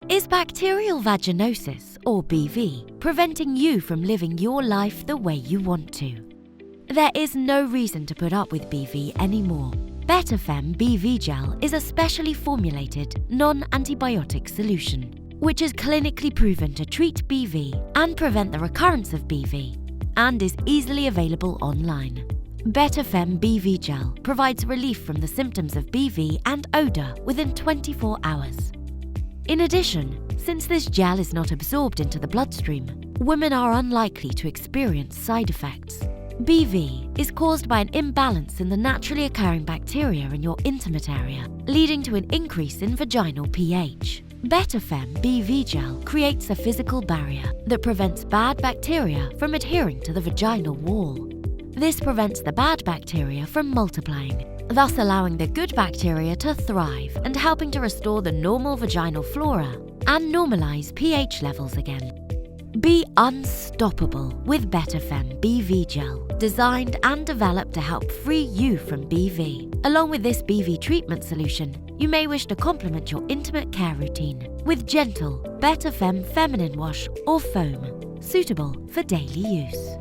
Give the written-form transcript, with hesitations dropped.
Is bacterial vaginosis, or BV, preventing you from living your life the way you want to? There is no reason to put up with BV anymore. BETAFEM BV Gel is a specially formulated, non-antibiotic solution, which is clinically proven to treat BV and prevent the recurrence of BV, and is easily available online. BETAFEM BV Gel provides relief from the symptoms of BV and odour within 24 hours. In addition, since this gel is not absorbed into the bloodstream, women are unlikely to experience side effects. BV is caused by an imbalance in the naturally occurring bacteria in your intimate area, leading to an increase in vaginal pH. BETAFEM BV Gel creates a physical barrier that prevents bad bacteria from adhering to the vaginal wall. This prevents the bad bacteria from multiplying, thus allowing the good bacteria to thrive and helping to restore the normal vaginal flora and normalise pH levels again. Be unstoppable with BETAFEM BV Gel, designed and developed to help free you from BV. Along with this BV treatment solution, you may wish to complement your intimate care routine with gentle BETAFEM feminine wash or foam, suitable for daily use.